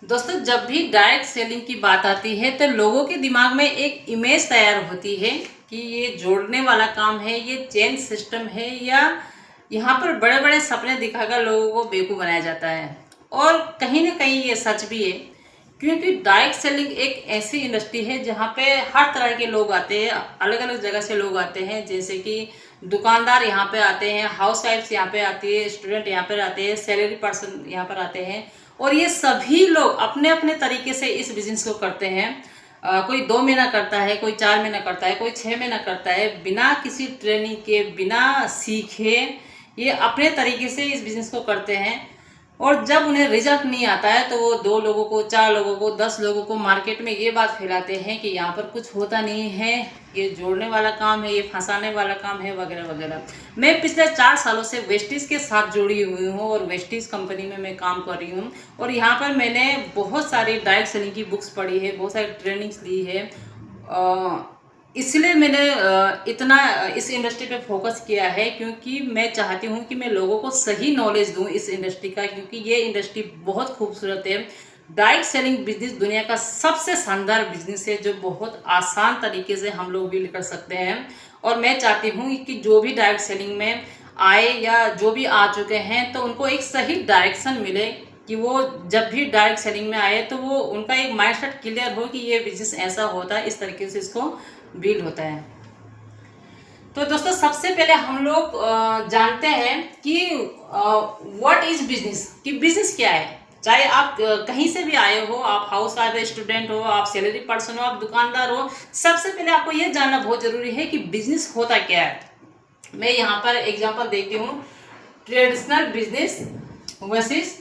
दोस्तों, जब भी डायरेक्ट सेलिंग की बात आती है तो लोगों के दिमाग में एक इमेज तैयार होती है कि ये जोड़ने वाला काम है, ये चेन सिस्टम है, या यहाँ पर बड़े बड़े सपने दिखाकर लोगों को बेवकूफ़ बनाया जाता है। और कहीं ना कहीं ये सच भी है, क्योंकि डायरेक्ट सेलिंग एक ऐसी इंडस्ट्री है जहाँ पे हर तरह के लोग आते हैं, अलग अलग जगह से लोग आते हैं। जैसे कि दुकानदार यहाँ पे आते हैं, हाउस वाइफ्स यहाँ पे आती है, स्टूडेंट यहाँ पर आते हैं, सैलरी पर्सन यहाँ पर आते हैं। और ये सभी लोग अपने अपने तरीके से इस बिजनेस को करते हैं। कोई 2 महीना करता है, कोई 4 महीना करता है, कोई 6 महीना करता है, बिना किसी ट्रेनिंग के, बिना सीखे ये अपने तरीके से इस बिजनेस को करते हैं। और जब उन्हें रिजल्ट नहीं आता है तो वो 2 लोगों को, 4 लोगों को, 10 लोगों को मार्केट में ये बात फैलाते हैं कि यहाँ पर कुछ होता नहीं है, ये जोड़ने वाला काम है, ये फंसाने वाला काम है, वगैरह वगैरह। मैं पिछले 4 सालों से वेस्टीज़ के साथ जुड़ी हुई हूँ और वेस्टीज़ कंपनी में मैं काम कर रही हूँ। और यहाँ पर मैंने बहुत सारी डायरेक्ट सेलिंग की बुक्स पढ़ी है, बहुत सारी ट्रेनिंग्स ली है। इसलिए मैंने इतना इस इंडस्ट्री पे फोकस किया है, क्योंकि मैं चाहती हूँ कि मैं लोगों को सही नॉलेज दूँ इस इंडस्ट्री का, क्योंकि ये इंडस्ट्री बहुत खूबसूरत है। डायरेक्ट सेलिंग बिजनेस दुनिया का सबसे शानदार बिजनेस है, जो बहुत आसान तरीके से हम लोग बिल्ड कर सकते हैं। और मैं चाहती हूँ कि जो भी डायरेक्ट सेलिंग में आए या जो भी आ चुके हैं, तो उनको एक सही डायरेक्शन मिले, कि वो जब भी डायरेक्ट सेलिंग में आए तो वो उनका एक माइंडसेट क्लियर हो कि ये बिजनेस ऐसा होता है, इस तरीके से इसको बिल्ड होता है। तो दोस्तों, सबसे पहले हम लोग जानते हैं कि व्हाट इज बिजनेस, कि बिजनेस क्या है। चाहे आप कहीं से भी आए हो, आप हाउस वाइफ, स्टूडेंट हो, आप सैलरी पर्सन हो, आप दुकानदार हो, सबसे पहले आपको ये जानना बहुत जरूरी है कि बिजनेस होता क्या है। मैं यहाँ पर एग्जांपल देती हूँ, traditional business versus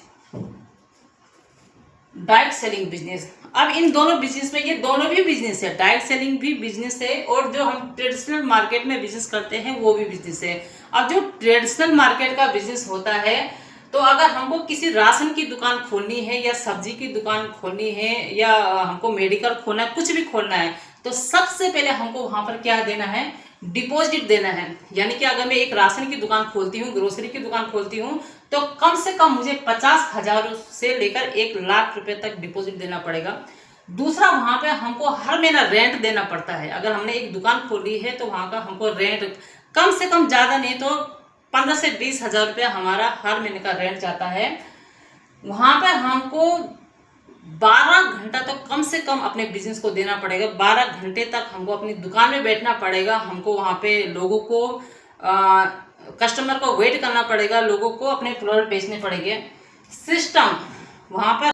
direct selling business. अब इन दोनों बिजनेस में, ये दोनों भी बिजनेस है, डायरेक्ट सेलिंग भी बिजनेस है और जो हम ट्रेडिशनल मार्केट में बिजनेस करते हैं वो भी बिजनेस है। अब जो ट्रेडिशनल मार्केट का बिजनेस होता है, तो अगर हमको किसी राशन की दुकान खोलनी है, या सब्जी की दुकान खोलनी है, या हमको मेडिकल खोलना है, कुछ भी खोलना है, तो सबसे पहले हमको वहां पर क्या देना है, डिपॉजिट देना है। यानी कि अगर मैं एक राशन की दुकान खोलती हूँ, ग्रोसरी की दुकान खोलती हूँ, तो कम से कम मुझे 50,000 से लेकर 1 लाख रुपए तक डिपॉजिट देना पड़ेगा। दूसरा, वहां पे हमको हर महीना रेंट देना पड़ता है। अगर हमने एक दुकान खोली है तो वहां का हमको रेंट कम से कम, ज्यादा नहीं तो 15 से 20,000 रुपया हमारा हर महीने का रेंट जाता है। वहां पर हमको 12 घंटा तो कम से कम अपने बिजनेस को देना पड़ेगा। 12 घंटे तक हमको अपनी दुकान में बैठना पड़ेगा, हमको वहां पे लोगों को, कस्टमर को वेट करना पड़ेगा, लोगों को अपने प्रोडक्ट बेचने पड़ेंगे। सिस्टम वहां पर